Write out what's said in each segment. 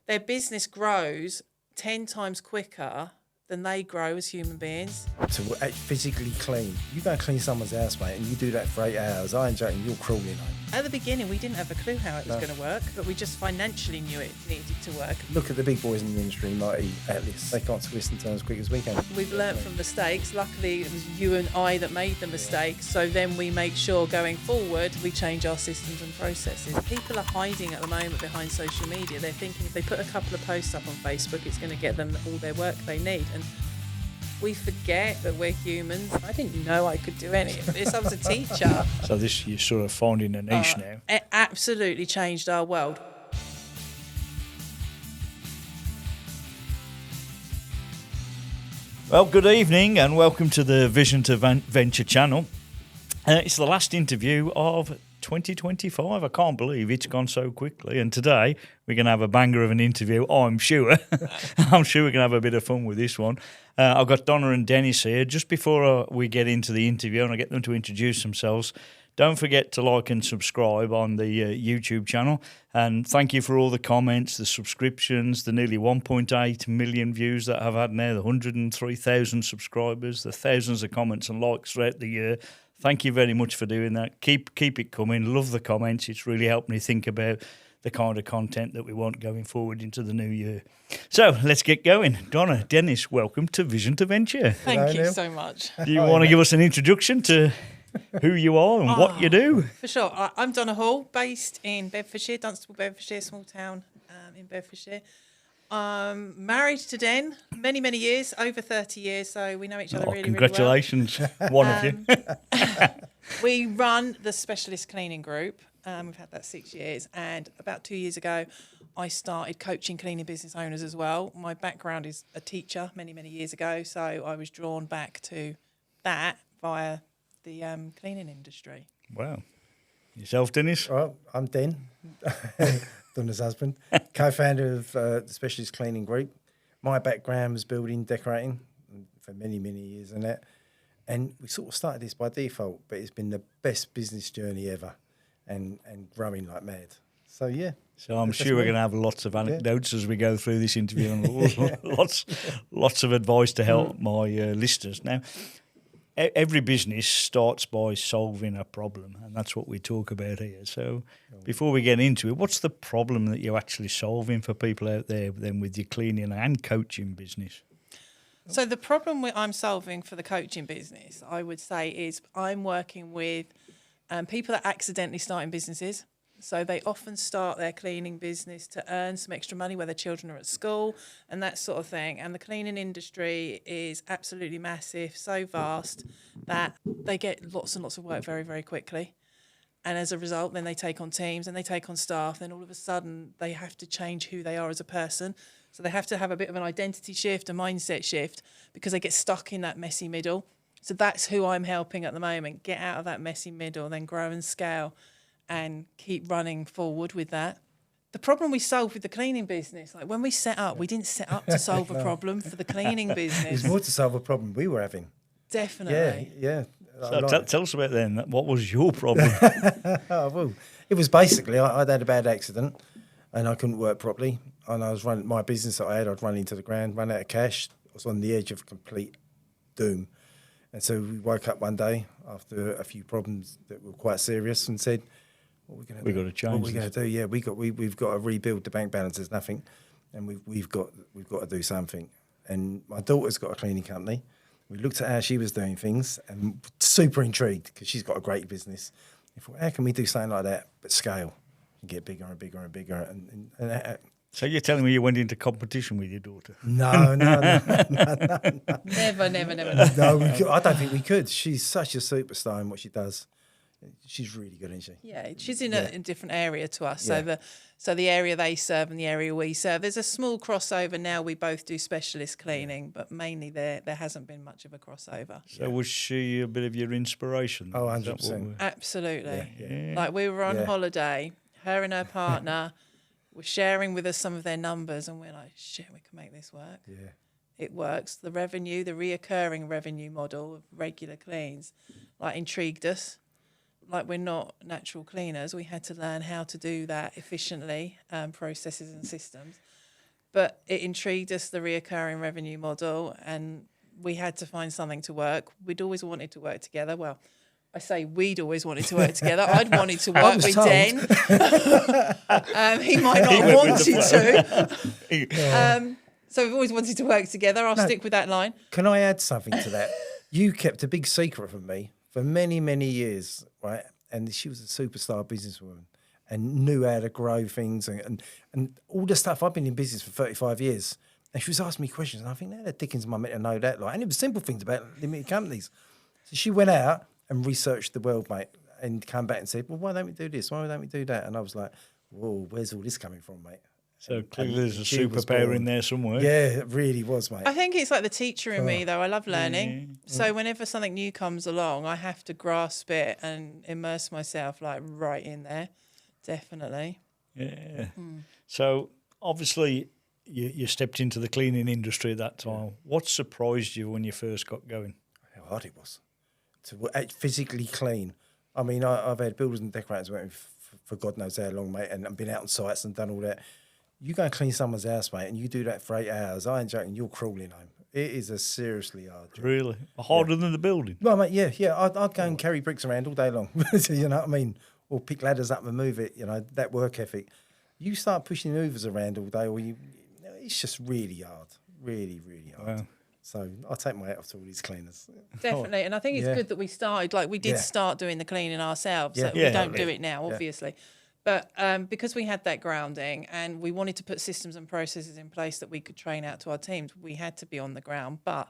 their business grows 10 times quicker than they grow as human beings. To physically clean. You go and clean someone's house, mate, and you do that for 8 hours. I ain't joking, you're crawling home. At the beginning, we didn't have a clue how it was going to work, but we just financially knew it needed to work. Look at the big boys in the industry, Mighty, Atlas. They can't twist and turn as quick as we can. We've learnt from mistakes. Luckily, it was you and I that made the mistakes. So then we make sure going forward, we change our systems and processes. People are hiding at the moment behind social media. They're thinking if they put a couple of posts up on Facebook, it's going to get them all their work they need. And we forget that we're humans. I didn't know I could do any of this. I was a teacher. So this, you're sort of finding a niche now. It absolutely changed our world. Well, good evening and welcome to the Vision to Venture channel. It's the last interview of 2025. I can't believe it's gone so quickly. And today we're going to have a banger of an interview, I'm sure. I'm sure we're going to have a bit of fun with this one. I've got Donna and Dennis here. Just before we get into the interview and I get them to introduce themselves, don't forget to like and subscribe on the YouTube channel. And thank you for all the comments, the subscriptions, the nearly 1.8 million views that I've had now, the 103,000 subscribers, the thousands of comments and likes throughout the year. Thank you very much for doing that. Keep it coming. Love the comments. It's really helped me think about the kind of content that we want going forward into the new year. So let's get going. Donna, Dennis, welcome to Vision to Venture. Thank you so much. Do you want to give us an introduction to who you are and what you do? For sure. I'm Donna Hall, based in Bedfordshire, Dunstable, Bedfordshire, small town in Bedfordshire. Married to Den, many, many years, over 30 years, so we know each other really, congratulations, really well. One of you. We run the Specialist Cleaning Group. We've had that 6 years, and about 2 years ago, I started coaching cleaning business owners as well. My background is a teacher many, many years ago, so I was drawn back to that via the cleaning industry. Wow. Yourself, Dennis? Well, I'm Den, Donna's husband, co-founder of the Specialist Cleaning Group. My background was building, decorating for many, many years and that. And we sort of started this by default, but it's been the best business journey ever and growing like mad. So, yeah. So I'm sure we're going to have lots of anecdotes as we go through this interview and lots of advice to help my listeners. Now, every business starts by solving a problem, and that's what we talk about here. So before we get into it, what's the problem that you're actually solving for people out there then with your cleaning and coaching business? So the problem I'm solving for the coaching business, I would say, is I'm working with people that accidentally start in businesses. So they often start their cleaning business to earn some extra money where their children are at school and that sort of thing. And the cleaning industry is absolutely massive, so vast that they get lots and lots of work very, very quickly. And as a result, then they take on teams and they take on staff. Then all of a sudden, they have to change who they are as a person. So they have to have a bit of an identity shift, a mindset shift, because they get stuck in that messy middle. So that's who I'm helping at the moment, get out of that messy middle, then grow and scale and keep running forward with that. The problem we solved with the cleaning business, like when we set up, we didn't set up to solve a problem for the cleaning business. It's more to solve a problem we were having. Definitely. Yeah. So tell us about then. What was your problem? Well, it was basically I'd had a bad accident and I couldn't work properly. And I was running my business that I'd run into the ground, run out of cash. I was on the edge of complete doom. And so we woke up one day after a few problems that were quite serious and said, what are we going to do? What are we going to do? Yeah, we've got to rebuild the bank balance. There's nothing, and we've got to do something. And my daughter's got a cleaning company. We looked at how she was doing things and super intrigued because she's got a great business. I thought, how can we do something like that but scale and get bigger and bigger and bigger? So you're telling me you went into competition with your daughter? No. Never. No, I don't think we could. She's such a superstar in what she does. She's really good, isn't she? Yeah, she's in a different area to us. Yeah. So the area they serve and the area we serve, there's a small crossover now. We both do specialist cleaning, but mainly there hasn't been much of a crossover. So was she a bit of your inspiration? Oh, 100%. Absolutely. Yeah. Like we were on holiday, her and her partner were sharing with us some of their numbers, and we're like, shit, we can make this work. Yeah. It works. The revenue, the reoccurring revenue model of regular cleans, like intrigued us. Like we're not natural cleaners. We had to learn how to do that efficiently, processes and systems. But it intrigued us, the reoccurring revenue model, and we had to find something to work. We'd always wanted to work together. Well, I say we'd always wanted to work together. I'd wanted to work with told. Den. He might not have wanted to. So we've always wanted to work together. I'll stick with that line. Can I add something to that? You kept a big secret from me for many, many years, right? And she was a superstar businesswoman and knew how to grow things and all the stuff. I've been in business for 35 years. And she was asking me questions. And I think, how the dickens am I meant to know that? Like, and it was simple things about limited companies. So she went out and researched the world, mate, and come back and said, well, why don't we do this? Why don't we do that? And I was like, whoa, where's all this coming from, mate? So clearly there's a superpower in there somewhere. Yeah, it really was, mate. I think it's like the teacher in me, though. I love learning. So whenever something new comes along, I have to grasp it and immerse myself like right in there. Definitely. Yeah. So obviously you stepped into the cleaning industry at that time. What surprised you when you first got going? How hard it was to physically clean. I mean, I've had builders and decorators working for God knows how long, mate, and been out on sites and done all that. You go and clean someone's house, mate, and you do that for 8 hours. I ain't joking. You're crawling home. It is a seriously hard job. Really? Harder than the building? Well, mate, yeah. I'd go and carry bricks around all day long. You know what I mean? Or pick ladders up and move it. You know, that work ethic. You start pushing hoovers around all day, or it's just really hard. Really, really hard. Wow. So I take my hat off to all these cleaners. Definitely. And I think it's good that we started, like we did start doing the cleaning ourselves. Yeah. So we Yeah. don't do it now, obviously. But because we had that grounding and we wanted to put systems and processes in place that we could train out to our teams, we had to be on the ground. But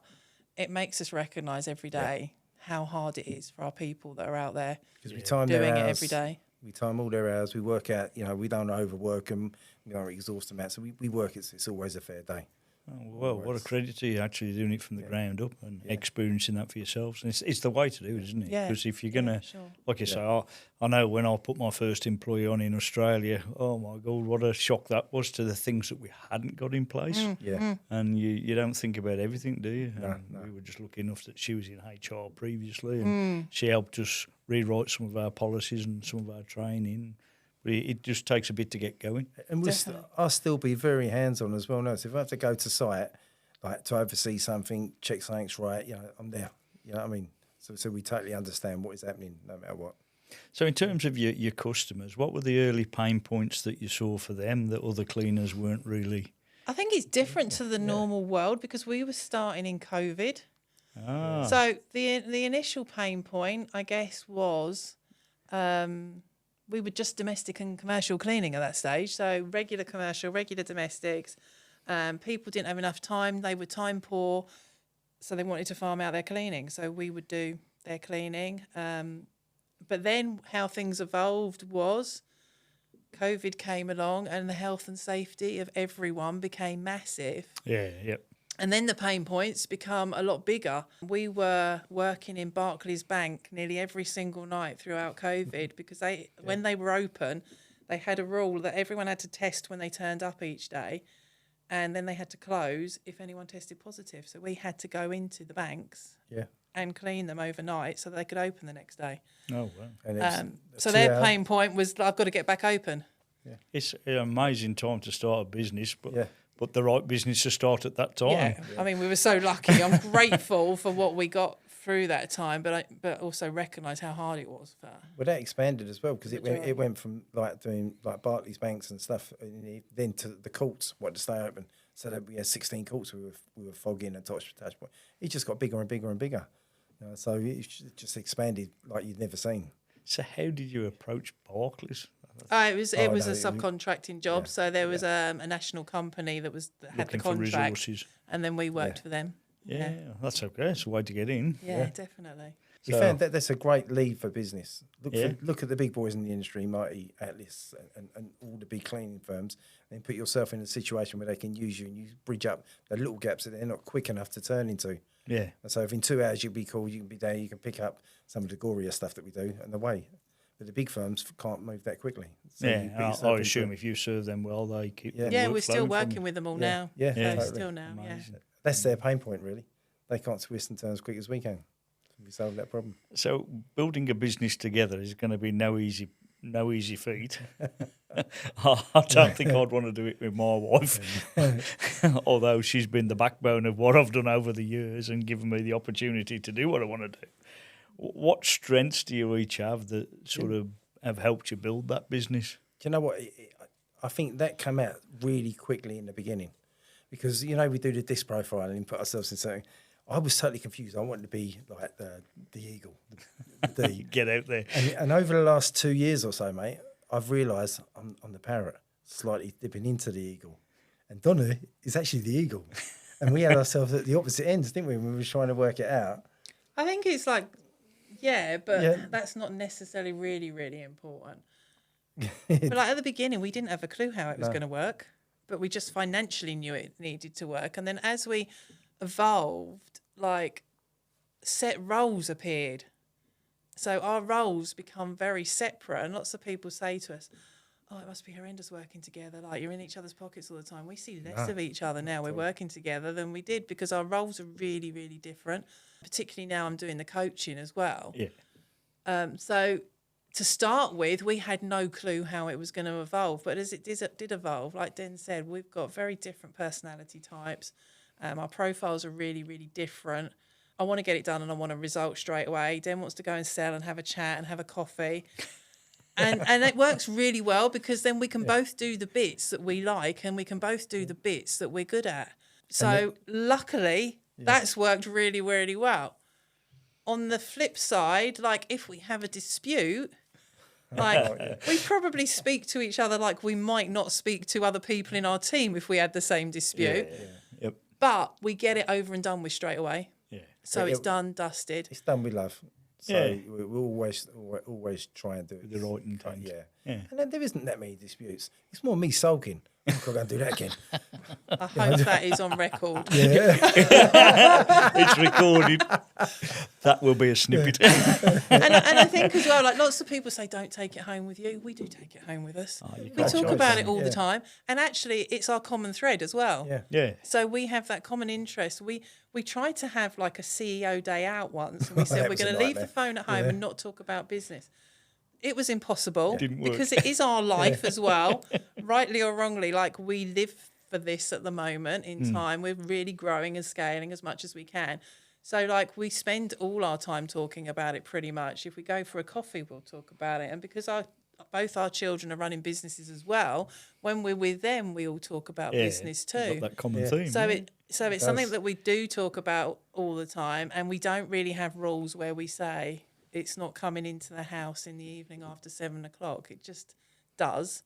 it makes us recognise every day how hard it is for our people that are out there Because we time doing their it hours, every day. We time all their hours. We work out, we don't overwork them. We don't exhaust them out. So we work, it's always a fair day. Oh, well, what a credit to you actually doing it from the ground up and experiencing that for yourselves. And it's the way to do it, isn't it? Yeah. Because if you're going to, Sure. like you say, I know when I put my first employee on in Australia, oh my God, what a shock that was to the things that we hadn't got in place. Yeah. And you don't think about everything, do you? No, And no. we were just lucky enough that she was in HR previously and she helped us rewrite some of our policies and some of our training. But it just takes a bit to get going. And I'll still be very hands-on as well. No, so if I have to go to site, like to oversee something, check something's right, I'm there. You know what I mean? So we totally understand what is happening no matter what. So in terms of your customers, what were the early pain points that you saw for them that other cleaners weren't really? I think it's different to the normal world because we were starting in COVID. Ah. So the initial pain point, I guess, was we were just domestic and commercial cleaning at that stage. So regular commercial, regular domestics. People didn't have enough time. They were time poor, so they wanted to farm out their cleaning. So we would do their cleaning. But then how things evolved was COVID came along and the health and safety of everyone became massive. Yeah, yep. And then the pain points become a lot bigger. We were working in Barclays Bank nearly every single night throughout COVID because when they were open, they had a rule that everyone had to test when they turned up each day. And then they had to close if anyone tested positive. So we had to go into the banks and clean them overnight so that they could open the next day. Oh, wow. And So their pain point was, I've got to get back open. It's an amazing time to start a business, Yeah. but the right business to start at that time. Yeah. I mean, we were so lucky. I'm grateful for what we got through that time, but also recognise how hard it was. Well, that expanded as well because it went from like doing like Barclays banks and stuff, and then to the courts, what to stay open. So that we had 16 courts we were fogging and touch point. It just got bigger and bigger and bigger. So it just expanded like you'd never seen. So how did you approach Barclays? It was a no, subcontracting job. So there was a national company that had Looking the for contract, resources. and then we worked for them. Yeah, that's okay. It's a way to get in. Yeah, definitely. We So- found that that's a great lead for business. Yeah. Look at the big boys in the industry, Mighty, Atlas, and all the big cleaning firms, and put yourself in a situation where they can use you and you bridge up the little gaps that they're not quick enough to turn into. Yeah. And so if in 2 hours you'll be called, you can be there, you can pick up some of the gorier stuff that we do and away. But the big firms can't move that quickly. So you put Yeah, yourself I into- assume if you serve them well, they keep the Yeah, work we're still flowing from working you. with them all Yeah. now. Yeah, So totally. still now, Amazing. That's their pain point, really. They can't twist and turn as quick as we can. We solve that problem. So building a business together is going to be no easy no easy feat. I don't think I'd want to do it with my wife, although she's been the backbone of what I've done over the years and given me the opportunity to do what I want to do. What strengths do you each have that sort of have helped you build that business? Do you know what? I think that came out really quickly in the beginning because, you know, we do the disc profiling and put ourselves in something. I was totally confused. I wanted to be like the eagle, the D. Get out there. And over the last 2 years or so, mate, I've realised I'm the parrot, slightly dipping into the eagle. And Donna is actually the eagle. And we had ourselves at the opposite ends, didn't we, when we were trying to work it out? I think it's like, but that's not necessarily really, really important. But like at the beginning, we didn't have a clue how it was going to work, but we just financially knew it needed to work. And then as we evolved, like set roles appeared. So our roles become very separate. And lots of people say to us, oh, it must be horrendous working together. Like you're in each other's pockets all the time. We see less of each other now. We're working together than we did because our roles are really, really different. Particularly now I'm doing the coaching as well. Yeah. So to start with, we had no clue how it was going to evolve. But as it did evolve, like Den said, we've got very different personality types. Our profiles are really, really different. I want to get it done and I want a result straight away. Den wants to go and sell and have a chat and have a coffee. And it works really well because then we can both do the bits that we like and we can both do the bits that we're good at. So luckily, that's worked really, really well. On the flip side, like if we have a dispute, like we probably speak to each other like we might not speak to other people in our team if we had the same dispute. Yep. But we get it over and done with straight away. Yeah. So it's done, dusted. It's done with love. So we always try and do it. The right intent. Yeah. Yeah. And then there isn't that many disputes. It's more me sulking. I'm going to go and do that again. I hope that is on record. It's recorded. That will be a snippet. And I think as well, like lots of people say, don't take it home with you. We do take it home with us. We talk about it all the time. And actually, it's our common thread as well. Yeah. Yeah. So we have that common interest. We tried to have like a CEO day out once. And we said, we're going to leave the phone at home and not talk about business. It was impossible because it is our life as well, rightly or wrongly. Like we live for this at the moment in time. We're really growing and scaling as much as we can. So like we spend all our time talking about it pretty much. If we go for a coffee, we'll talk about it. And because both our children are running businesses as well, when we're with them, we all talk about business too. Got that common theme. So it's something that we do talk about all the time, and we don't really have rules where we say it's not coming into the house in the evening after 7 o'clock. It just does.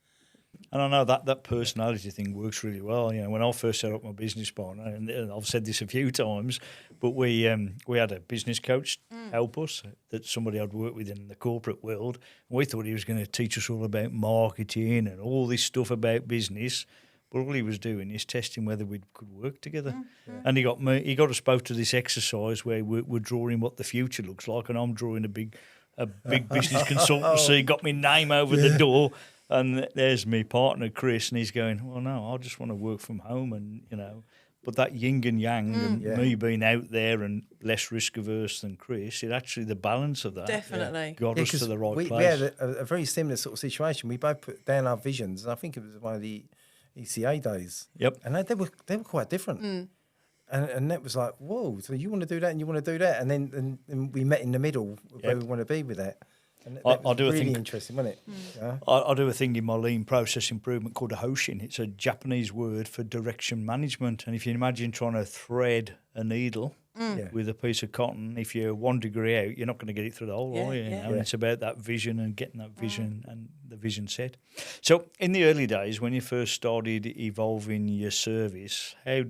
And I know that personality thing works really well. You know, when I first set up my business partner, and I've said this a few times, but we had a business coach help us, that somebody I'd worked with in the corporate world. We thought he was going to teach us all about marketing and all this stuff about business. But all he was doing is testing whether we could work together. And he got us both to this exercise where we're drawing what the future looks like, and I'm drawing a big business consultancy, got my name over the door, and there's my partner Chris, and he's going, well, no, I just want to work from home, and you know, but that yin and yang, and me being out there and less risk averse than Chris, it actually the balance of that Definitely got us to the right place. We had a very similar sort of situation. We both put down our visions, and I think it was one of the ECA days. Yep. And they were quite different. And that was like, whoa, so you want to do that and you want to do that. And then we met in the middle where we want to be with that. And that was really interesting, wasn't it? Yeah. I do a thing in my lean process improvement called a hoshin. It's a Japanese word for direction management. And if you imagine trying to thread a needle with a piece of cotton, if you're 1 degree out, you're not going to get it through the hole, are you? And it's about that vision and getting that vision and the vision set. So in the early days, when you first started evolving your service, how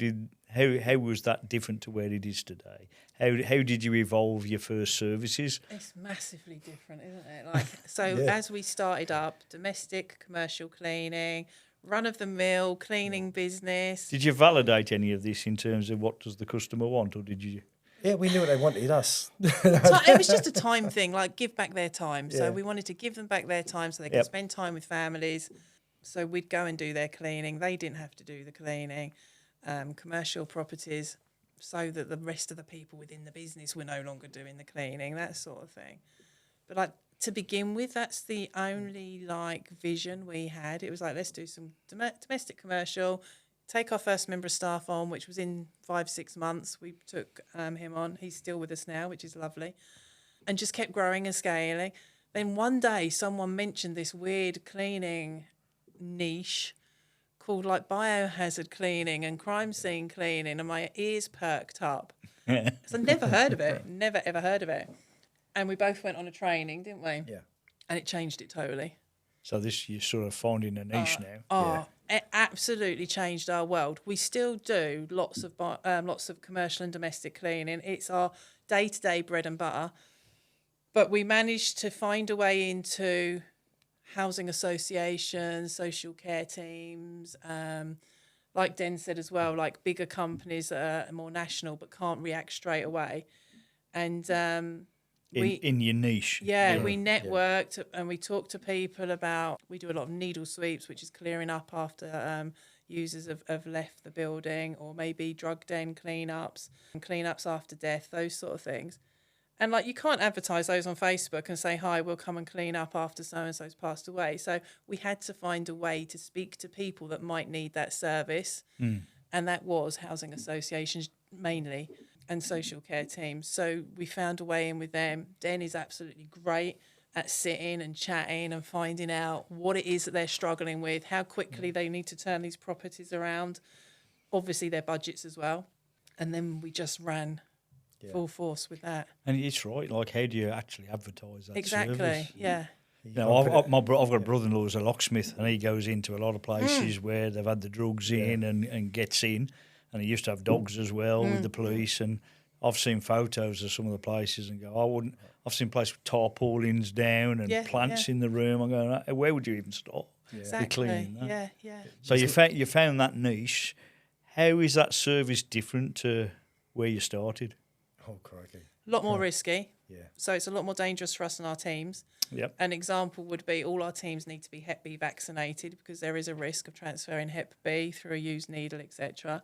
was that different to where it is today? How did you evolve your first services? It's massively different, isn't it? Like as we started up, domestic, commercial cleaning, run-of-the-mill cleaning business. Did you validate any of this in terms of what does the customer want, or did you? Yeah, we knew what they wanted, us. It was just a time thing, like give back their time. So we wanted to give them back their time so they could spend time with families. So we'd go and do their cleaning. They didn't have to do the cleaning. Commercial properties, so that the rest of the people within the business were no longer doing the cleaning, that sort of thing. But like to begin with, that's the only like vision we had. It was like, let's do some domestic commercial, take our first member of staff on, which was in 5-6 months. We took him on. He's still with us now, which is lovely, and just kept growing and scaling. Then one day someone mentioned this weird cleaning niche called like biohazard cleaning and crime scene cleaning, and my ears perked up. So I never heard of it, never ever heard of it. And we both went on a training, didn't we? Yeah. And it changed it totally. So this you're sort of finding a niche now. Oh, it absolutely changed our world. We still do lots of commercial and domestic cleaning. It's our day-to-day bread and butter. But we managed to find a way into housing associations, social care teams, like Den said as well, like bigger companies that are more national but can't react straight away. And in your niche. we networked and we talked to people about, we do a lot of needle sweeps, which is clearing up after users have left the building, or maybe drug den cleanups and cleanups after death, those sort of things. And like, you can't advertise those on Facebook and say, hi, we'll come and clean up after so-and-so's passed away. So we had to find a way to speak to people that might need that service. And that was housing associations mainly and social care teams. So we found a way in with them. Den is absolutely great at sitting and chatting and finding out what it is that they're struggling with, how quickly they need to turn these properties around, obviously their budgets as well. And then we just ran full force with that. And it's right. Like, how do you actually advertise that Exactly, service? yeah. You know, I've got a brother-in-law who's a locksmith, and he goes into a lot of places where they've had the drugs in and gets in. And he used to have dogs as well with the police. And I've seen photos of some of the places and go, I've seen places with tarpaulins down and plants in the room. I'm going, where would you even start? Exactly. Cleaning that? Yeah. So you found that niche. How is that service different to where you started? Oh, crikey. A lot more risky. Yeah. So it's a lot more dangerous for us and our teams. Yep. An example would be all our teams need to be Hep B vaccinated, because there is a risk of transferring Hep B through a used needle, etc.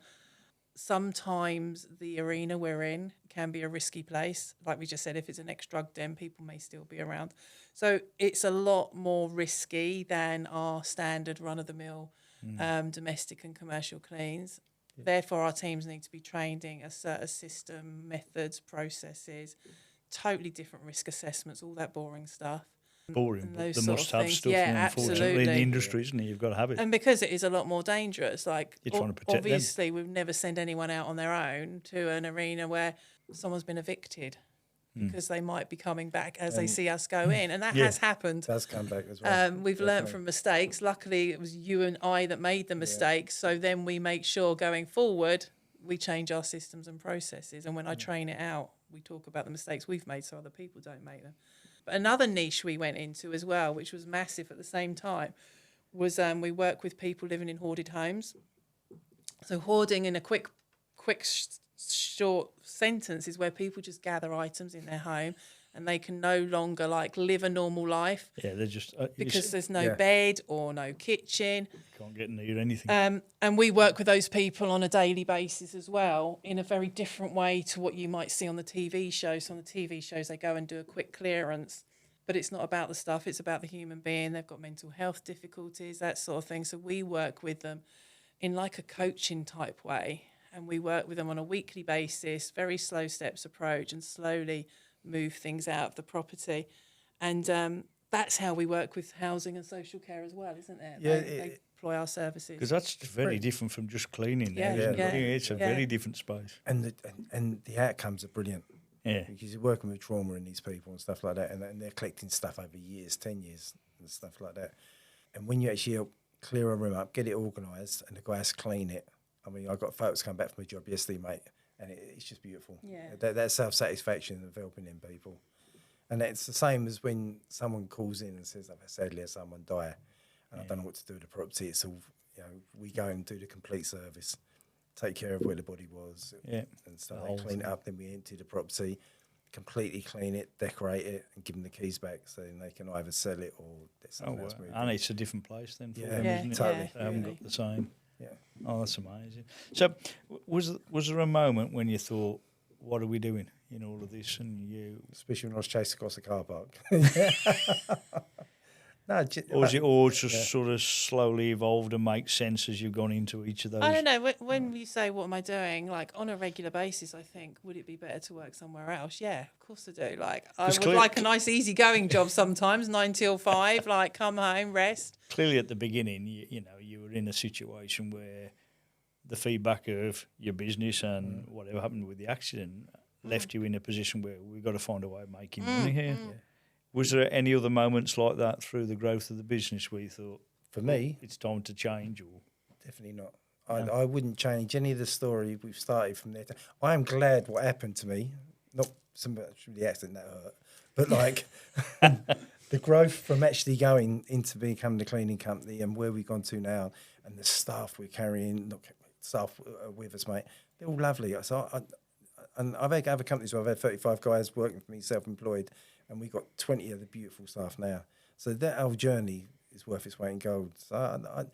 Sometimes the arena we're in can be a risky place. Like we just said, if it's an ex-drug den, people may still be around. So it's a lot more risky than our standard run-of-the-mill domestic and commercial cleans. Therefore, our teams need to be trained in a certain system, methods, processes, totally different risk assessments, all that boring stuff. Boring, but the sort of must-have things. stuff, Yeah, unfortunately, in the absolutely. industry, isn't it? You've got to have it. And because it is a lot more dangerous, like You're trying to protect them. obviously we've never send anyone out on their own to an arena where someone's been evicted, because they might be coming back as they see us go in, and that has happened. That's come back as well. We've learnt from mistakes. Luckily, it was you and I that made the mistakes, so then we make sure going forward we change our systems and processes. And when I train it out, we talk about the mistakes we've made so other people don't make them. But another niche we went into as well, which was massive at the same time, was we work with people living in hoarded homes. So hoarding, in a quick short sentence, is where people just gather items in their home and they can no longer like live a normal life. Yeah, they're just because there's no bed or no kitchen. Can't get near anything. And we work with those people on a daily basis as well, in a very different way to what you might see on the TV shows. So on the TV shows, they go and do a quick clearance, but it's not about the stuff, it's about the human being. They've got mental health difficulties, that sort of thing. So we work with them in like a coaching type way, and we work with them on a weekly basis, very slow steps approach, and slowly move things out of the property. And that's how we work with housing and social care as well, isn't it? Yeah, they deploy our services. Because that's very different from just cleaning. Yeah, Isn't yeah, it? It's a very different space. And the outcomes are brilliant. Yeah. Because you're working with trauma in these people and stuff like that, and they're collecting stuff over years, 10 years and stuff like that. And when you actually help clear a room up, get it organised, and the guys clean it. I mean, I got folks come back from a job yesterday, mate, and it's just beautiful. Yeah. That self-satisfaction of helping in people. And it's the same as when someone calls in and says, I've sadly had someone die, and I don't know what to do with the property. It's all, we go and do the complete service, take care of where the body was and stuff. They clean it up, then we empty the property, completely clean it, decorate it, and give them the keys back so then they can either sell it or there's something else moved. And it's a different place then for them, Yeah, isn't it? totally. They haven't got the same. Yeah. Oh, that's amazing. So was there a moment when you thought, what are we doing? in all of this, and you. Especially when I was chased across the car park. No, Or just sort of slowly evolved and make sense as you've gone into each of those? I don't know. When you say, what am I doing? Like, on a regular basis, I think, would it be better to work somewhere else? Yeah, of course I do. Like, I would like a nice, easygoing job sometimes, 9 till 5, like, come home, rest. Clearly at the beginning, you know, you were in a situation where the feedback of your business and whatever happened with the accident left you in a position where we've got to find a way of making money here. Yeah. Was there any other moments like that through the growth of the business where you thought, for me, it's time to change? Or definitely not. I wouldn't change any of the story we've started from there. I am glad what happened to me, not so much the accident that hurt, but like the growth from actually going into becoming the cleaning company and where we've gone to now, and the staff we're carrying, not staff with us, mate, they're all lovely. So and I've had other companies where I've had 35 guys working for me, self-employed, and we've got 20 of the beautiful staff now. So that whole journey is worth its weight in gold. So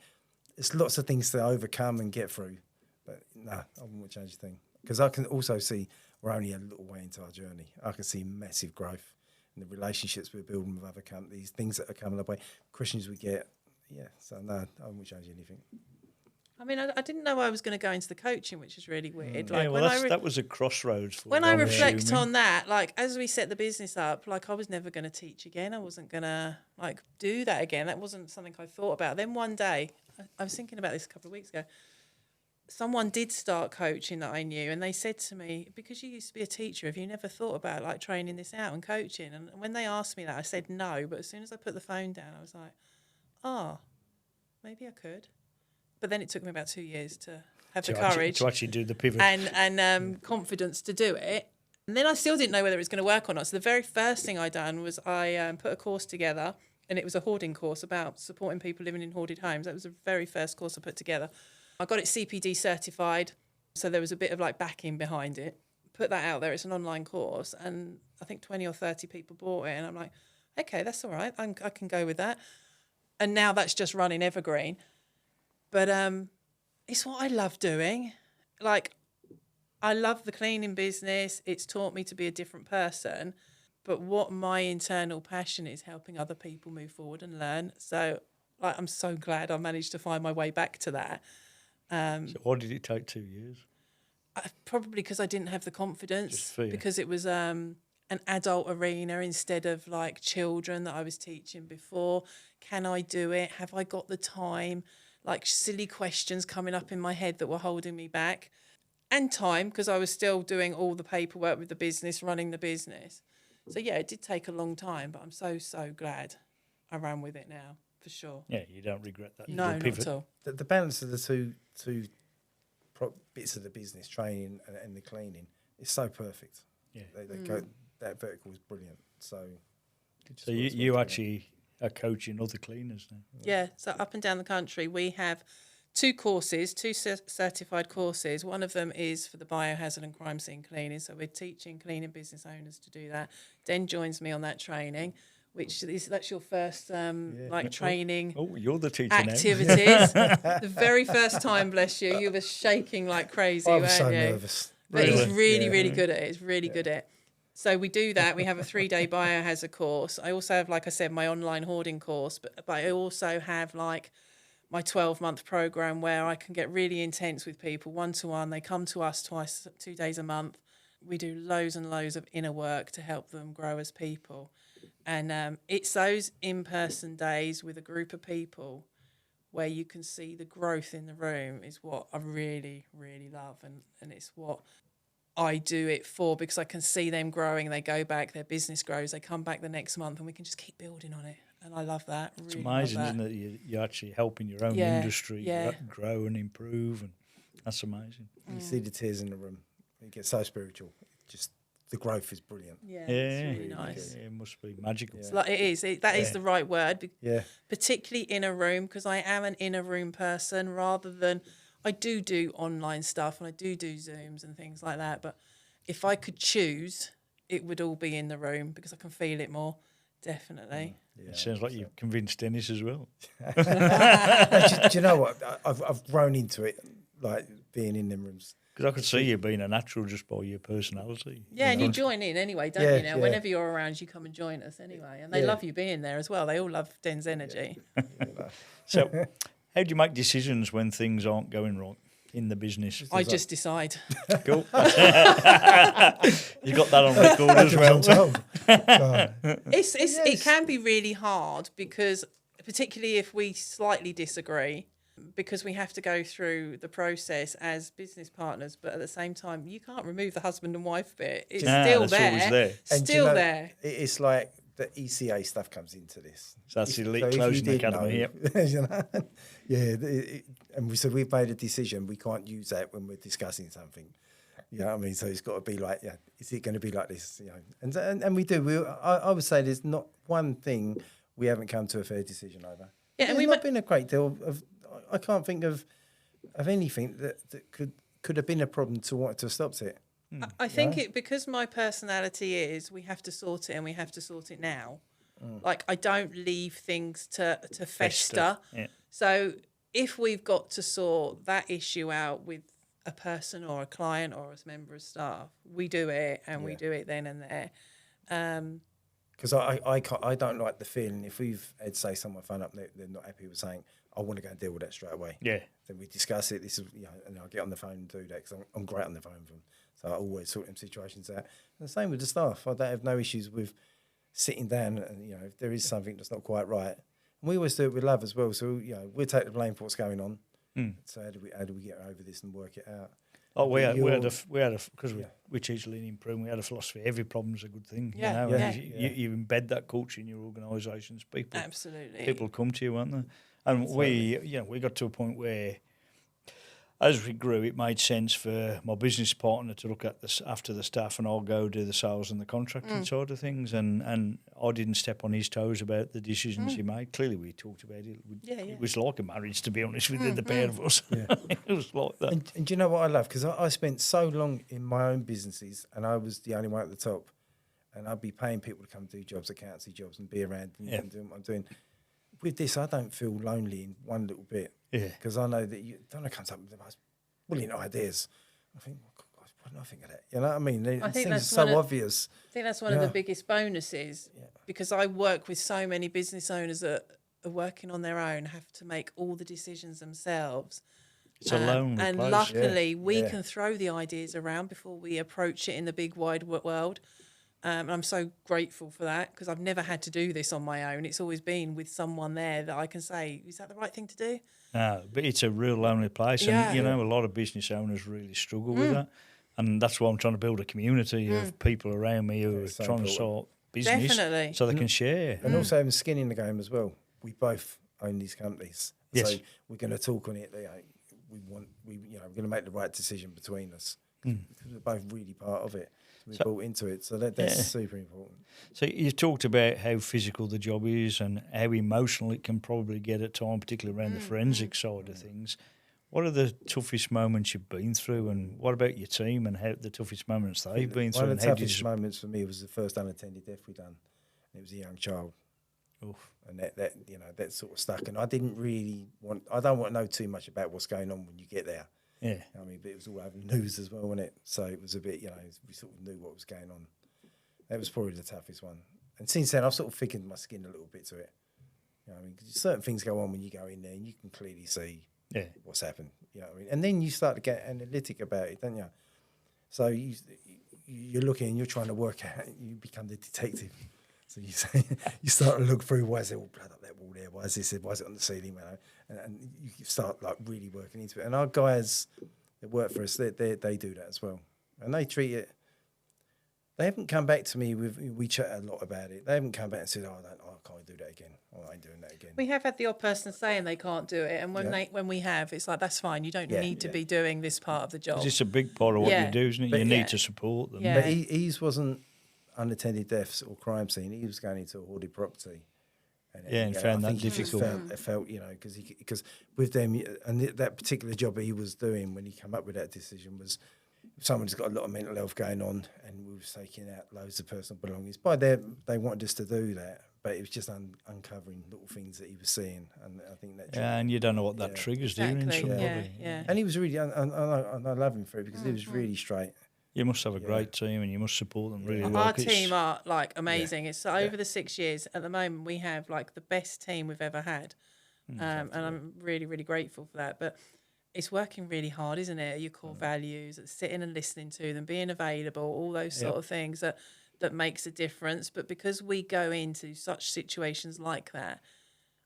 it's lots of things to overcome and get through. But no, I wouldn't change a thing. Because I can also see we're only a little way into our journey. I can see massive growth in the relationships we're building with other companies, things that are coming our way, questions we get. Yeah, so no, I wouldn't change anything. I mean, I didn't know I was going to go into the coaching, which is really weird. Like, well, that was a crossroads for when I reflect on that, like, as we set the business up, like, I was never going to teach again. I wasn't going to, like, do that again. That wasn't something I thought about. Then one day, I was thinking about this a couple of weeks ago, someone did start coaching that I knew, and they said to me, because you used to be a teacher, have you never thought about, like, training this out and coaching? And when they asked me that, I said no. But as soon as I put the phone down, I was like, maybe I could. But then it took me about 2 years to have the courage to actually do the pivot and confidence to do it. And then I still didn't know whether it was going to work or not. So the very first thing I done was I put a course together, and it was a hoarding course about supporting people living in hoarded homes. That was the very first course I put together. I got it CPD certified, so there was a bit of like backing behind it. Put that out there. It's an online course, and I think 20 or 30 people bought it. And I'm like, okay, that's all right. I can go with that. And now that's just running evergreen. But it's what I love doing. Like, I love the cleaning business. It's taught me to be a different person. But what my internal passion is helping other people move forward and learn. So, like, I'm so glad I managed to find my way back to that. So why did it take 2 years? Probably because I didn't have the confidence. Because it was an adult arena instead of, like, children that I was teaching before. Can I do it? Have I got the time? Like, silly questions coming up in my head that were holding me back. And time, because I was still doing all the paperwork with the business, running the business. So, yeah, it did take a long time, but I'm so glad I ran with it now, for sure. Yeah, you don't regret that. No, not at all. The balance of the two bits of the business, training and the cleaning, is so perfect. Yeah, they go, that vertical is brilliant. So you actually are coaching other cleaners now. Yeah, so up and down the country we have 2 courses, 2 certified courses. One of them is for the biohazard and crime scene cleaning, so we're teaching cleaning business owners to do that. Den joins me on that training, that's your first training. Oh, you're the teacher activities. The very first time, bless you, you were shaking like crazy. I was so nervous. But he's really good at it. He's really good at it. So we do that. We have a 3-day biohazard course. I also have, like I said, my online hoarding course, but I also have like my 12-month program where I can get really intense with people, 1-to-1. They come to us 2 days a month. We do loads and loads of inner work to help them grow as people. And it's those in-person days with a group of people where you can see the growth in the room is what I really, really love. And it's what I do it for, because I can see them growing. They go back, their business grows, they come back the next month, and we can just keep building on it. And I love that. It's amazing, isn't it? You're actually helping your own industry grow and improve, and that's amazing. You see the tears in the room. It gets so spiritual. Just the growth is brilliant. Yeah, it's really nice. It must be magical. It's like, it is. That is the right word. Yeah. Particularly in a room, because I am an inner room person rather than... I do online stuff, and I do Zooms and things like that. But if I could choose, it would all be in the room because I can feel it more, definitely. Yeah, it sounds like you've convinced Dennis as well. Do you know what? I've grown into it. Like, being in them rooms. Because I could see you being a natural just by your personality. Yeah, and you join in anyway, don't Yeah, you? Now, yeah. whenever you're around, you come and join us anyway, and they Yeah. love you being there as well. They all love Den's energy. So, how do you make decisions when things aren't going right in the business? I just decide. Cool. You got that on record as well. I'm told. It can be really hard because, particularly if we slightly disagree, because we have to go through the process as business partners, but at the same time, you can't remove the husband and wife bit. It's still that's there. always there. And Still there. It's like the ECA stuff comes into this. So that's the Elite if you Closing did Academy. know, Yep. you know, yeah, and we said we've made a decision. We can't use that when we're discussing something. You know what I mean? So it's got to be like, yeah, is it going to be like this? You know, and we do. I would say there's not one thing we haven't come to a fair decision over. Yeah, and There's not been a great deal of. I can't think of anything that could have been a problem to what to stop it. I think it because my personality is we have to sort it and we have to sort it now. Like I don't leave things to fester. Yeah. So if we've got to sort that issue out with a person or a client or a member of staff, we do it and we do it then and there. Because I don't like the feeling if we've had say someone phone up they're not happy with saying I want to go and deal with that straight away. Yeah. Then we discuss it. This is and I'll get on the phone and do that because I'm great on the phone with them. So I always sort them situations out. And the same with the staff. I don't have no issues with sitting down and if there is something that's not quite right, and we always do it with love as well. So we'll take the blame for what's going on. So how do we get over this and work it out? Oh, we had because we teach lean improvement. We had a philosophy: every problem's a good thing. Yeah, you know? yeah. And you embed that culture in your organisations. Absolutely. People come to you, aren't they? And we got to a point where, as we grew, it made sense for my business partner to look at this after the staff, and I'll go do the sales and the contracting side of things. And I didn't step on his toes about the decisions he made. Clearly, we talked about it. It was like a marriage, to be honest with the pair of us. Yeah. It was like that. And do you know what I love? Because I spent so long in my own businesses, and I was the only one at the top, and I'd be paying people to come do jobs, accountancy jobs, and be around and doing what I'm doing. With this, I don't feel lonely in one little bit. Yeah. Because I know that Donna comes up with the most brilliant ideas. I think, well, gosh, why didn't I think of that? You know what I mean? It seems so obvious. I think that's one of the biggest bonuses because I work with so many business owners that are working on their own, have to make all the decisions themselves. It's a lonely and place. luckily, we can throw the ideas around before we approach it in the big wide world. And I'm so grateful for that because I've never had to do this on my own. It's always been with someone there that I can say, is that the right thing to do? No, but it's a real lonely place. And, a lot of business owners really struggle with that. And that's why I'm trying to build a community of people around me who are trying to sort business so they can share. And also having skin in the game as well. We both own these companies. Yes. So we're going to talk on it. We're going to make the right decision between us. Because we're both really part of it. We're brought into it, so that's super important. So you've talked about how physical the job is and how emotional it can probably get at times, particularly around the forensic side of things. What are the toughest moments you've been through, and what about your team and how the toughest moments they've been through? One of the toughest moments for me was the first unattended death we done. It was a young child. Oof. And that sort of stuck. And I don't want to know too much about what's going on when you get there. Yeah, I mean, but it was all over the news as well, wasn't it? So it was a bit, we sort of knew what was going on. That was probably the toughest one. And since then, I've sort of thickened my skin a little bit to it. I mean, 'cause certain things go on when you go in there, and you can clearly see what's happened. You know what I mean? And then you start to get analytic about it, don't you? So you're looking, and you're trying to work out. You become the detective. So you start to look through, why is there all blood up that wall there? Why is this? Why is it on the ceiling? And you start like really working into it. And our guys that work for us, they do that as well. And they treat it. They haven't come back to me we chat a lot about it. They haven't come back and said, I can't do that again. I ain't doing that again. We have had the odd person saying they can't do it, and when we have, it's like that's fine. You don't need to be doing this part of the job. It's a big part of what you do, isn't it? But you need to support them. Yeah. But his wasn't unattended deaths or crime scene. He was going into a hoarded property. And found that difficult. It felt, because with them, and that particular job he was doing when he came up with that decision was someone's got a lot of mental health going on, and we was taking out loads of personal belongings. By then, they wanted us to do that, but it was just uncovering little things that he was seeing, and I think that. Yeah, and you don't know what that triggers, do you, in Exactly. somebody? Yeah. And he was really, and I love him for it because he was really straight. You must have a great team, and you must support them really well. Our team are like amazing. Yeah. It's over the 6 years. At the moment, we have like the best team we've ever had, and I'm really, really grateful for that. But it's working really hard, isn't it? Your core values, sitting and listening to them, being available, all those sort of things that makes a difference. But because we go into such situations like that,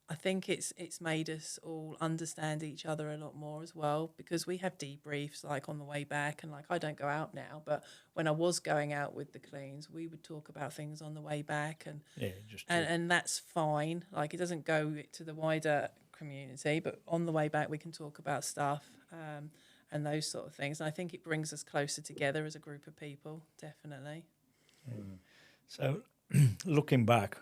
I think it's made us all understand each other a lot more as well, because we have debriefs like on the way back, and like I don't go out now, but when I was going out with the cleans, we would talk about things on the way back, and and that's fine. Like it doesn't go to the wider community, but on the way back we can talk about stuff and those sort of things. And I think it brings us closer together as a group of people, definitely. So, looking back,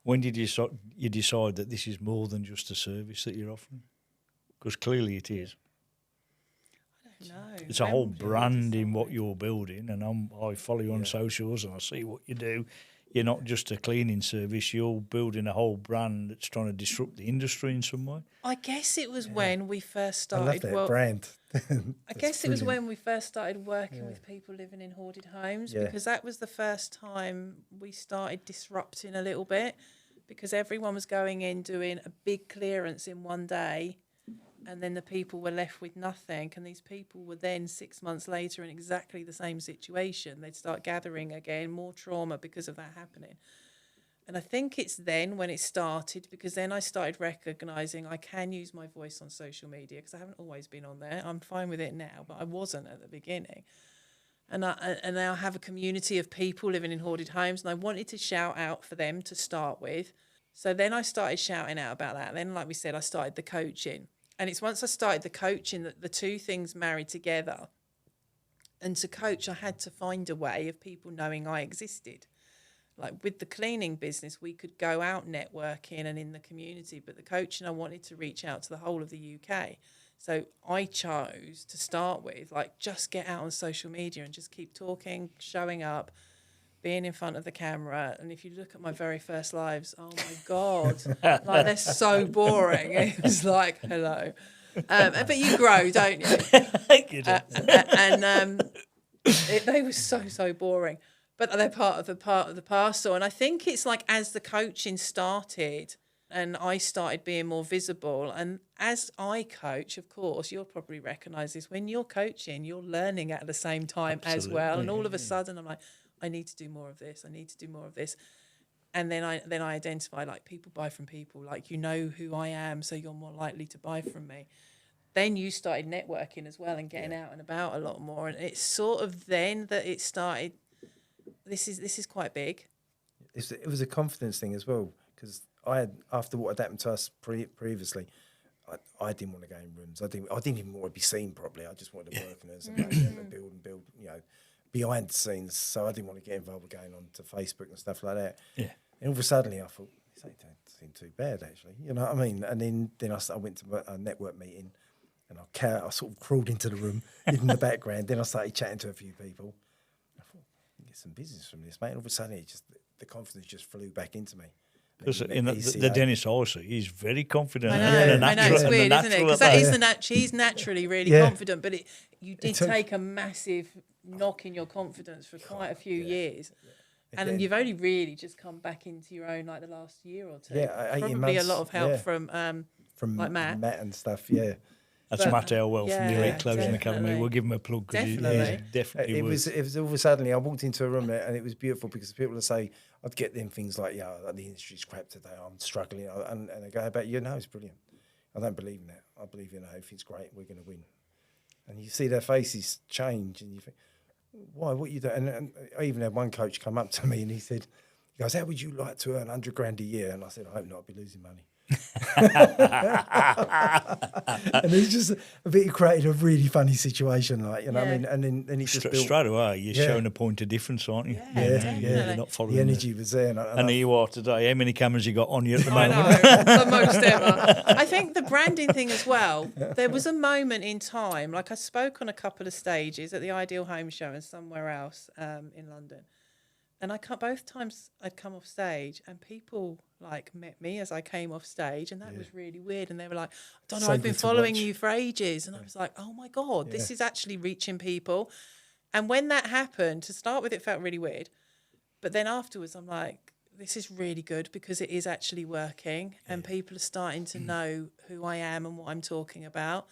when did you decide that this is more than just a service that you're offering? Because clearly it is. I don't know. It's a whole brand in what you're building, and I follow you on socials and I see what you do. You're not just a cleaning service, you're building a whole brand that's trying to disrupt the industry in some way. I guess it was when we first started. I love that brand. I guess it was when we first started working with people living in hoarded homes, because that was the first time we started disrupting a little bit, because everyone was going in doing a big clearance in one day, and then the people were left with nothing. And these people were then 6 months later in exactly the same situation. They'd start gathering again, more trauma because of that happening. And I think it's then when it started, because then I started recognising I can use my voice on social media, because I haven't always been on there. I'm fine with it now, but I wasn't at the beginning. And now I have a community of people living in hoarded homes, and I wanted to shout out for them to start with. So then I started shouting out about that. Then, like we said, I started the coaching. And it's once I started the coaching that the two things married together. And to coach, I had to find a way of people knowing I existed. Like with the cleaning business, we could go out networking and in the community, but the coaching, I wanted to reach out to the whole of the UK. So I chose to start with, like, just get out on social media and just keep talking, showing up, being in front of the camera. And if you look at my very first lives, oh my God, like they're so boring. It was like, hello. But you grow, don't you? They were so boring. But they're part of the parcel. And I think it's like as the coaching started and I started being more visible, and as I coach, of course, you'll probably recognise this, when you're coaching, you're learning at the same time as well. And all of a sudden I'm like, I need to do more of this. I need to do more of this. And then I identify, like, people buy from people. Like, you know who I am, so you're more likely to buy from me. Then you started networking as well and getting out and about a lot more. And it's sort of then that it started. This is quite big. It was a confidence thing as well, because I had, after what had happened to us previously, I didn't want to go in rooms. I didn't even want to be seen properly. I just wanted to work and build, you know, behind the scenes. So I didn't want to get involved with going on to Facebook and stuff like that. Yeah. And all of a sudden I thought, this ain't too bad actually. You know what I mean? And then I went to a network meeting, and I sort of crawled into the room, hid in the background. Then I started chatting to a few people. I thought, I can get some business from this, mate. And all of a sudden the confidence just flew back into me. Because the Dennis also, he's very confident. I know, it's weird, isn't it? Because that is he's naturally really confident, but you did take a massive knock in your confidence for quite a few years. And you've only really just come back into your own, like, the last year or two. Yeah, 18 probably months, a lot of help from like Matt and stuff. Yeah, that's Matt Elwell from the Elite Closing Academy. We'll give him a plug. Definitely. It was all of a sudden I walked into a room and it was beautiful, because people would say, I'd get them things like, like, the industry's crap today, I'm struggling, and they go, about you, no, it's brilliant. I don't believe in that. I believe in if it's great, we're going to win. And you see their faces change, and you think, why? What you do? And I even had one coach come up to me and he goes, how would you like to earn $100,000 a year? And I said, I hope not, I'll be losing money. And it's just a bit, it created a really funny situation, like, you know what I mean? And then it just built, straight away, you're showing a point of difference, aren't you? Yeah. You're not following the energy was there. And here you are today. How many cameras you got on you at the moment? I know, the most ever. I think the branding thing as well, there was a moment in time, like I spoke on a couple of stages at the Ideal Home Show and somewhere else in London. And both times I'd come off stage and people like met me as I came off stage, and that was really weird. And they were like, Donna, So I've been good to following watch. you for ages. And I was like, oh my God, this Yeah. is actually reaching people. And when that happened, to start with, it felt really weird. But then afterwards, I'm like, this is really good because it is actually working and people are starting to know who I am and what I'm talking about.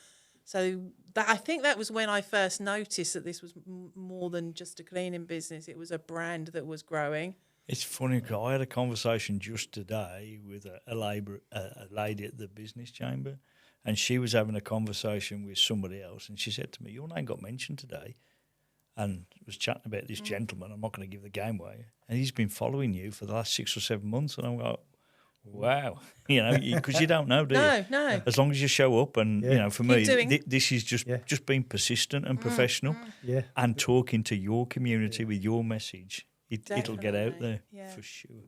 So I think that was when I first noticed that this was more than just a cleaning business. It was a brand that was growing. It's funny 'cause I had a conversation just today with a lady at the business chamber, and she was having a conversation with somebody else, and she said to me, "Your name got mentioned today," and was chatting about this gentleman. I'm not going to give the game away, and he's been following you for the last 6 or 7 months, and I'm like, wow, because you don't know, do you? No. As long as you show up, and for me, doing. this is just being persistent and professional, Yeah. and talking to your community with your message. It'll get out Definitely, there for sure.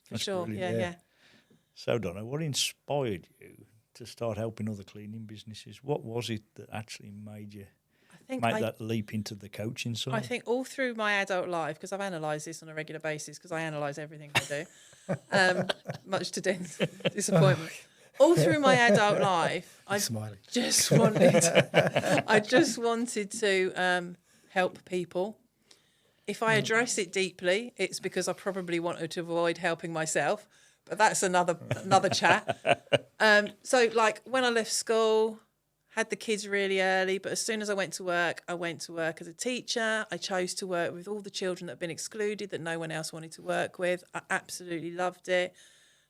For That's sure, brilliant. yeah. So, Donna, what inspired you to start helping other cleaning businesses? What was it that actually made you I think make that leap into the coaching side? I think all through my adult life, because I've analysed this on a regular basis, because I analyse everything I do, much to Den's disappointment. All through my adult life, I Smiling. just wanted to help people. If I address it deeply, it's because I probably wanted to avoid helping myself, but that's another chat. So, like when I left school, had the kids really early, but as soon as I went to work as a teacher. I chose to work with all the children that have been excluded that no one else wanted to work with. I absolutely loved it.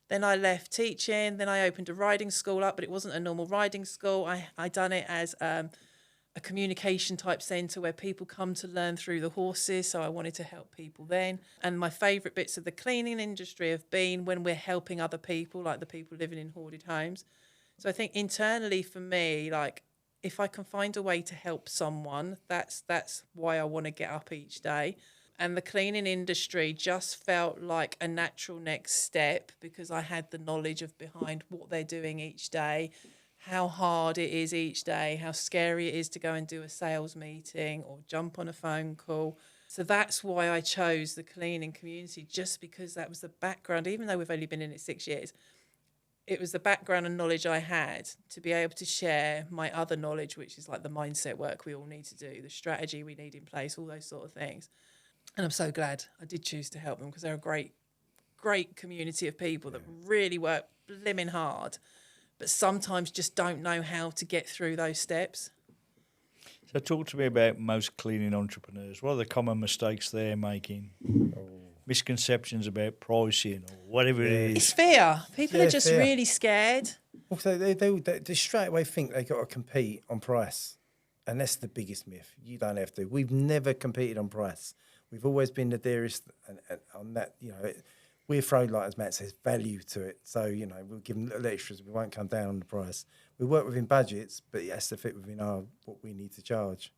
Then I left teaching. Then I opened a riding school up, but it wasn't a normal riding school. I done it as a communication type centre where people come to learn through the horses. So I wanted to help people then. And my favourite bits of the cleaning industry have been when we're helping other people, like the people living in hoarded homes. So I think internally for me, like if I can find a way to help someone, that's why I want to get up each day. And the cleaning industry just felt like a natural next step because I had the knowledge of behind what they're doing each day, how hard it is each day, how scary it is to go and do a sales meeting or jump on a phone call. So that's why I chose the cleaning community, just because that was the background, even though we've only been in it 6 years. It was the background and knowledge I had to be able to share my other knowledge, which is like the mindset work we all need to do, the strategy we need in place, all those sort of things. And I'm so glad I did choose to help them because they're a great community of people that really work blimmin' hard, but sometimes just don't know how to get through those steps. So talk to me about most cleaning entrepreneurs. What are the common mistakes they're making? Misconceptions about pricing or whatever it is. It's fear. People are just fear. really scared. Also, they straight away think they got to compete on price, and that's the biggest myth. You don't have to. We've never competed on price. We've always been the dearest, and on that, we're throw, like as Matt says, value to it. So, we'll give them little extras. We won't come down on the price. We work within budgets, but it has to fit within what we need to charge.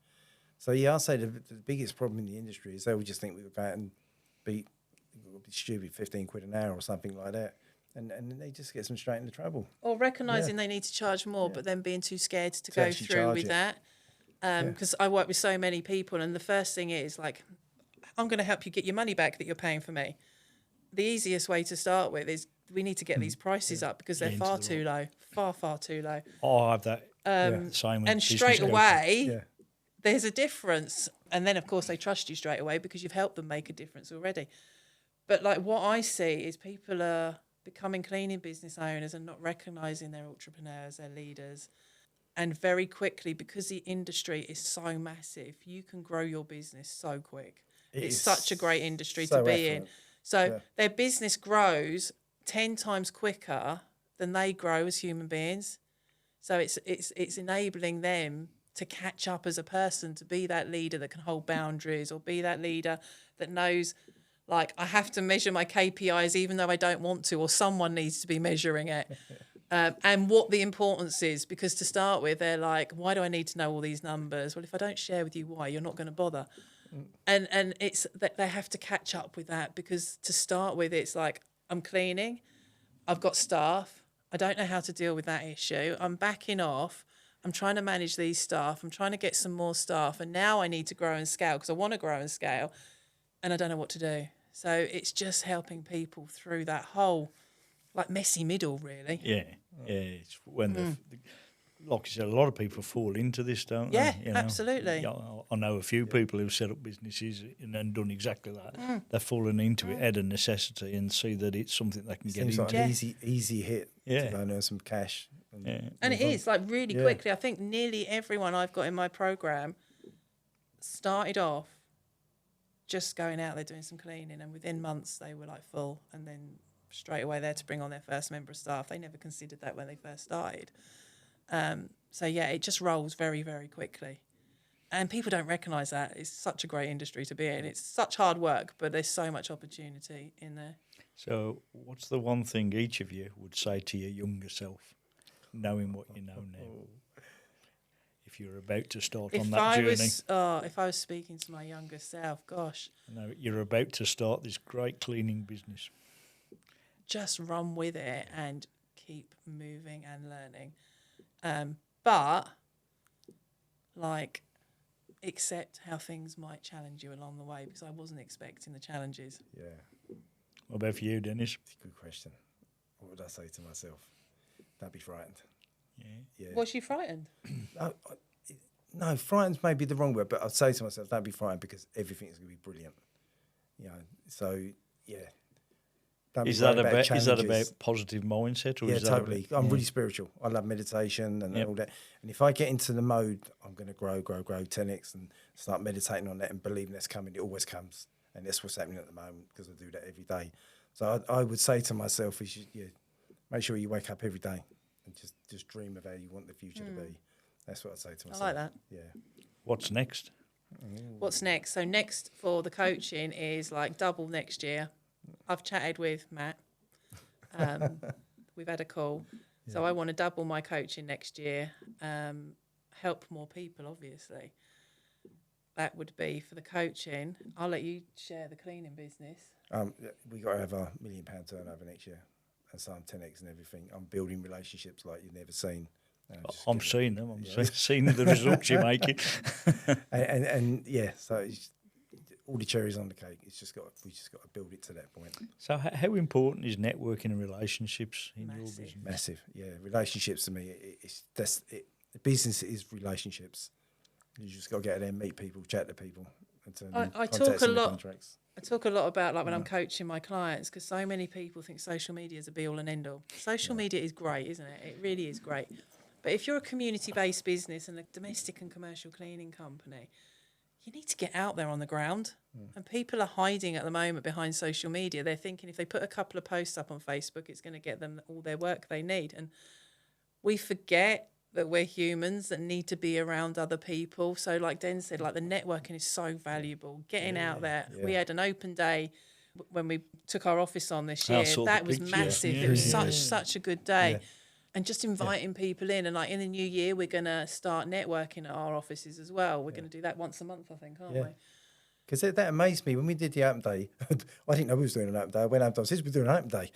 So, I'll say the biggest problem in the industry is they will just think we'll go out and be stupid, 15 quid an hour or something like that. And then they just get them straight into trouble. Or recognising they need to charge more, but then being too scared to go actually through charge with it. that. Because I work with so many people, and the first thing is like, I'm going to help you get your money back that you're paying for me. The easiest way to start with is we need to get these prices up because they're far too low, far too low. Oh, I have that same with And business straight coaching. away, there's a difference. And then, of course, they trust you straight away because you've helped them make a difference already. But like what I see is people are becoming cleaning business owners and not recognising their entrepreneurs, their leaders. And very quickly, because the industry is so massive, you can grow your business so quick. It's such a great industry to be in. So their business grows 10 times quicker than they grow as human beings. So it's enabling them to catch up as a person, to be that leader that can hold boundaries, or be that leader that knows, like, I have to measure my KPIs even though I don't want to, or someone needs to be measuring it. And what the importance is, because to start with, they're like, why do I need to know all these numbers? Well, if I don't share with you why, you're not going to bother. And it's that they have to catch up with that, because to start with, it's like, I'm cleaning, I've got staff, I don't know how to deal with that issue, I'm backing off, I'm trying to manage these staff, I'm trying to get some more staff, and now I need to grow and scale because I want to grow and scale, and I don't know what to do. So it's just helping people through that whole like messy middle, really. Yeah. It's when like you said, a lot of people fall into this, don't Yeah, they? absolutely. Yeah, I know a few people who've set up businesses and done exactly that. They've fallen into it out of necessity and see that it's something they can get Seems into. like an easy hit Yeah. to go and earn some cash. And it is like really quickly. I think nearly everyone I've got in my program started off just going out there doing some cleaning, and within months they were like full, and then straight away there to bring on their first member of staff. They never considered that when they first started. So yeah, it just rolls very, very quickly. And people don't recognise that. It's such a great industry to be in. It's such hard work, but there's so much opportunity in there. So what's the one thing each of you would say to your younger self, knowing what you know now? If you're about to start on that journey. If I was speaking to my younger self, gosh. No, you're about to start this great cleaning business. Just run with it and keep moving and learning. But, like, accept how things might challenge you along the way, because I wasn't expecting the challenges. Yeah. What about for you, Dennis? Good question. What would I say to myself? Don't be frightened. Yeah. Was you frightened? No, frightened's maybe the wrong word, but I'd say to myself, don't be frightened, because everything's going to be brilliant. So, yeah. Is that about positive mindset? Or yeah, is that totally. I'm really spiritual. I love meditation and all that. And if I get into the mode, I'm going to grow 10x and start meditating on that and believing that's coming. It always comes. And that's what's happening at the moment, because I do that every day. So I would say to myself, make sure you wake up every day and just dream of how you want the future to be. That's what I'd say to myself. I like that. Yeah. What's next? What's next? So next for the coaching is like double next year. I've chatted with Matt. We've had a call. Yeah. So I want to double my coaching next year, help more people, obviously. That would be for the coaching. I'll let you share the cleaning business. We got to have a £1 million turnover next year. And so I'm 10x and everything. I'm building relationships like you've never seen. I'm seeing them. I'm seeing the results you're making. and so it's all the cherries on the cake. We just got to build it to that point. So how important is networking and relationships in your business? Massive, yeah. Relationships to me, business is relationships. You just got to get out there and meet people, chat to people. I talk a lot. I talk a lot about like when I'm coaching my clients, because so many people think social media is a be all and end all. Social media is great, isn't it? It really is great. But if you're a community-based business and a domestic and commercial cleaning company, you need to get out there on the ground. And people are hiding at the moment behind social media. They're thinking if they put a couple of posts up on Facebook, it's going to get them all their work they need. And we forget that we're humans that need to be around other people. So like Den said, like the networking is so valuable. Getting out there. Yeah. We had an open day when we took our office on this year. That was massive. Yeah. It was such a good day. Yeah. And just inviting people in. And like in the new year, we're going to start networking at our offices as well. We're going to do that once a month, I think, aren't we? Because that amazed me when we did the open day. I didn't know we was doing an open day. I went up and said, we're doing an open day.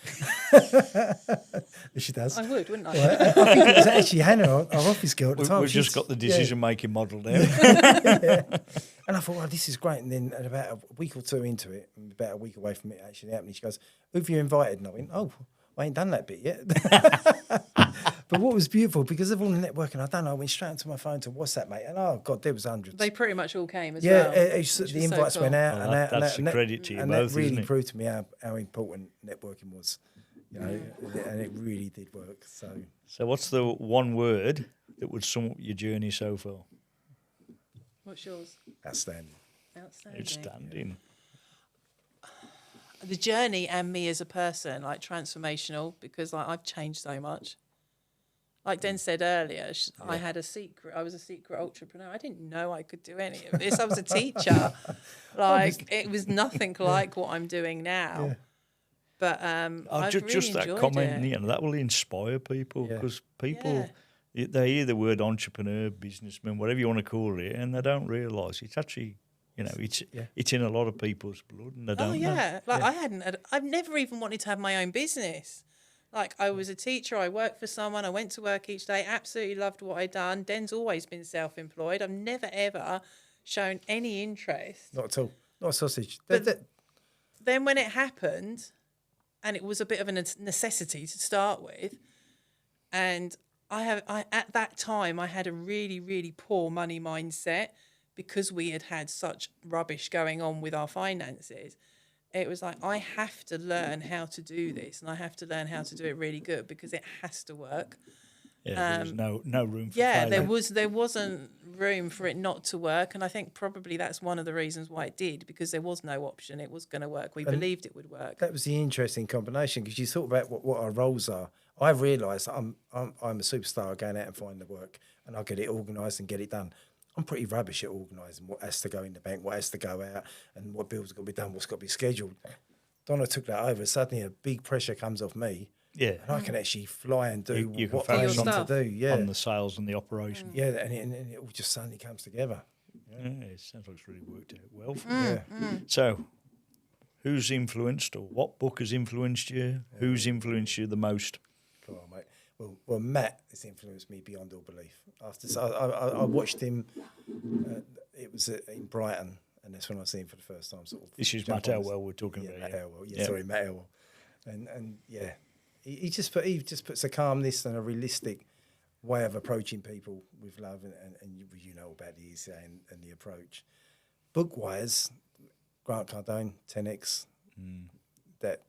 She does. I would, wouldn't I? Well, I think it was actually Hannah, our office girl at the time. We've just got the decision-making model there. And I thought, this is great. And then about a week or two into it, about a week away from it actually happening, she goes, who have you invited? And I went, I ain't done that bit yet. But what was beautiful, because of all the networking I've done, I went straight onto my phone to WhatsApp, mate, and God, there was hundreds. They pretty much all came as well. Yeah, the invites went out. That's a credit to you both, and that isn't really it? proved to me how important networking was, and it really did work. So what's the one word that would sum up your journey so far? What's yours? Outstanding. Outstanding. The journey and me as a person, like transformational, because like I've changed so much. Like Den said earlier, I had a secret. I was a secret entrepreneur. I didn't know I could do any of this. I was a teacher. It was nothing like what I'm doing now. Yeah. But I've really just that enjoyed comment, it. That will inspire people, because people they hear the word entrepreneur, businessman, whatever you want to call it, and they don't realise it's actually. It's in a lot of people's blood, and they don't know. I've never even wanted to have my own business. Like, I was a teacher, I worked for someone, I went to work each day, absolutely loved what I'd done. Den's always been self-employed. I've never, ever shown any interest. Not at all. Not a sausage. then when it happened, and it was a bit of a necessity to start with, and I at that time I had a really, really poor money mindset because we had had such rubbish going on with our finances. It was like, I have to learn how to do this, and I have to learn how to do it really good because it has to work. Yeah, there was no room for Yeah, failure. there wasn't room for it not to work, and I think probably that's one of the reasons why it did, because there was no option. It was going to work. We believed it would work. That was the interesting combination, because you thought about what our roles are. I realised I'm a superstar going out and finding the work, and I get it organised and get it done. I'm pretty rubbish at organising what has to go in the bank, what has to go out, and what bills have got to be done, what's got to be scheduled. Donna took that over. Suddenly, a big pressure comes off me. Yeah, and I can actually fly and do you can what I focus need to do. Yeah, on the sales and the operation. yeah, and it all just suddenly comes together. Yeah, it sounds like it's really worked out well for Yeah. you. So, who's influenced, or what book has influenced you? Who's influenced you the most? Come on, mate. Well, Matt has influenced me beyond all belief. I watched him. It was in Brighton, and that's when I seen him for the first time. Sort of. This is jump Matt on this- Elwell we're talking about. Matt Elwell. Yeah. Sorry, Matt Elwell. And yeah, he just puts a calmness and a realistic way of approaching people with love, and you know about the ECA and the approach. Book wise, Grant Cardone, 10X. That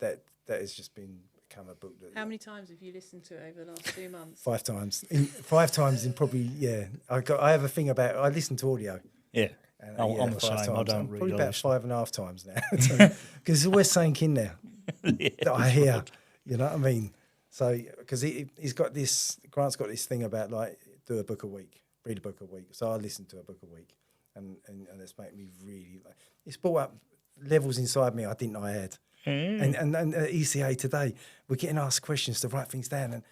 has just become a book that. How many times have you listened to it over the last 2 months? 5 times. 5 times in probably, yeah. I have a thing about, I listen to audio. Yeah, And, I'm the 5 same. I times. don't I'm read. probably I about listen. 5.5 times now. Because there's always something in there that I hear. You know what I mean? So, because he's got this, Grant's got this thing about like, do a book a week, read a book a week. So I listen to a book a week. And it's made me really, like, it's brought up levels inside me I didn't know I had. And at ECA today, we're getting asked questions to write things down. And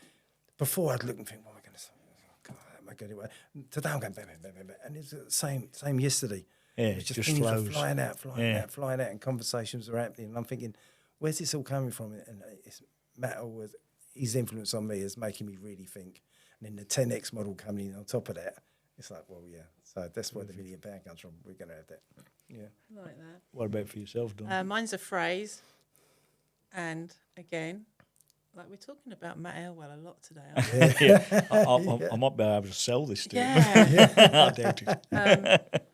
before I'd look and think, what am I going to say? Oh, God, how am I going to do it? Today I'm going, bam, bam, bam, bam, bam. And it's the same yesterday. Yeah, It's it just things were flows. flying out, and conversations are happening. And I'm thinking, where's this all coming from? And it's Matt Elwell, his influence on me is making me really think. And then the 10X model coming in on top of that, it's like, well, yeah. So that's where the £1 million comes from. We're going to have that. Yeah. Like that. What about for yourself, Don? Mine's a phrase, and again, like we're talking about Matt Elwell a lot today, aren't we? Yeah, I might be able to sell this to you. Yeah. I doubt it.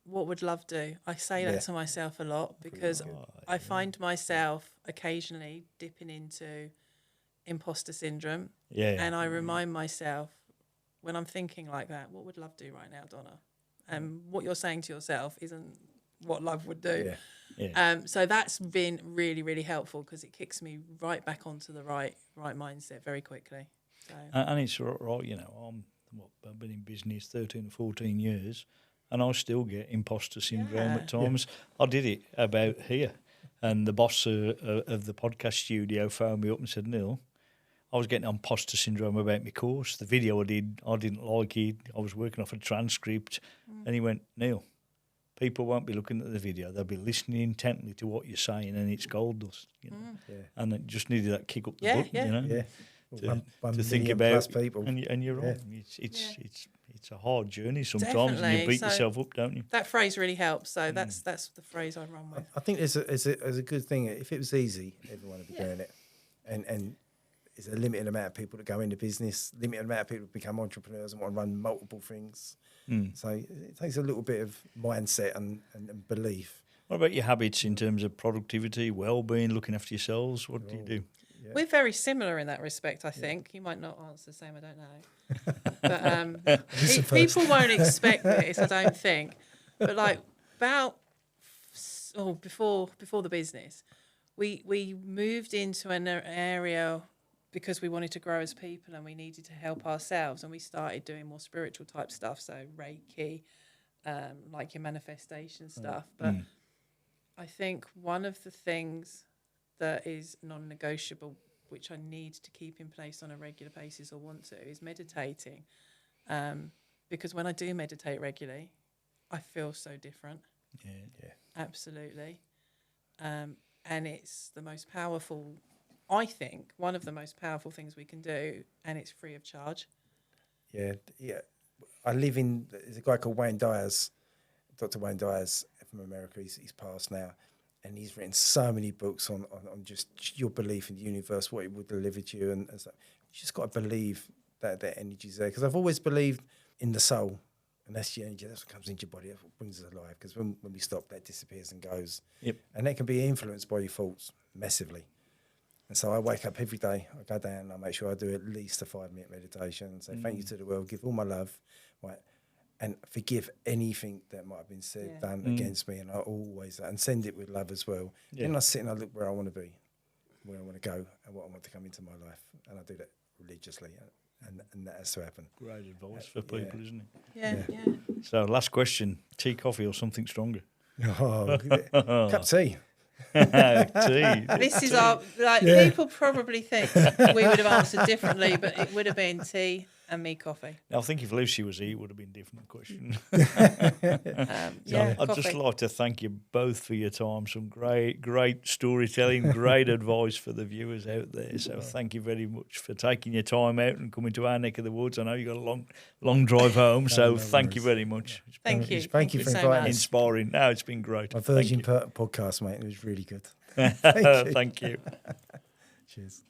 What would love do? I say that to myself a lot because I find myself occasionally dipping into imposter syndrome. Yeah. And I remind myself when I'm thinking like that, what would love do right now, Donna? And what you're saying to yourself isn't what love would do. Yeah. So that's been really, really helpful because it kicks me right back onto the right mindset very quickly. So And it's right, you know, I've been in business 13 or 14 years, and I still get imposter syndrome at times. I did it about here, and the boss of the podcast studio phoned me up and said, Neil, I was getting imposter syndrome about my course. The video I didn't like it. I was working off a transcript. And he went, Neil, people won't be looking at the video. They'll be listening intently to what you're saying, and it's gold dust. You know? And it just needed that kick up the butt, you know? Yeah. To think about people. And you're right. It's a hard journey sometimes, and Definitely. you beat So yourself up, don't you? that phrase really helps. So that's the phrase I run with. I think there's a good thing. If it was easy, everyone would be doing it. And it's a limited amount of people that go into business, limited amount of people that become entrepreneurs and want to run multiple things. So it takes a little bit of mindset and belief. What about your habits in terms of productivity, well-being, looking after yourselves? What do you do? Yeah. We're very similar in that respect, I think. You might not answer the same, I don't know. But people won't expect this, I don't think. But like before the business, we moved into an area because we wanted to grow as people and we needed to help ourselves, and we started doing more spiritual type stuff, so Reiki, like your manifestation stuff. But I think one of the things that is non-negotiable, which I need to keep in place on a regular basis or want to, is meditating. Because when I do meditate regularly, I feel so different. Yeah. Absolutely. And it's the most powerful, I think, one of the most powerful things we can do, and it's free of charge. Yeah. I live in, there's a guy called Wayne Dyers, Dr. Wayne Dyers from America. He's passed now. and he's written so many books on just your belief in the universe, what it will deliver to you, and so you just got to believe that energy's there. Because I've always believed in the soul, and that's the energy. That's what comes into your body. That's what brings us alive. Because when we stop, that disappears and goes. Yep. And that can be influenced by your thoughts massively. And so I wake up every day. I go down and I make sure I do at least a 5-minute meditation. Say thank you to the world. Give all my love, right, and forgive anything that might have been said, done against me. And I always and send it with love as well. Yeah. Then I sit and I look where I want to be, where I want to go, and what I want to come into my life. And I do that religiously. And that has to happen. Great advice for people, isn't it? Yeah. So, last question: tea, coffee, or something stronger? Oh, cup of tea. Tea. This is our people probably think we would have answered differently, but it would have been tea and me coffee. Now, I think if Lucy was here, it would have been a different question. I'd just coffee. like to thank you both for your time. Some great storytelling, great advice for the viewers out there. So thank you very much for taking your time out and coming to our neck of the woods. I know you got a long drive home, so thank you very much. Thank you. Thank you for so inviting much. us. Inspiring. No, it's been great. My Virgin podcast, mate. It was really good. Thank you. Cheers.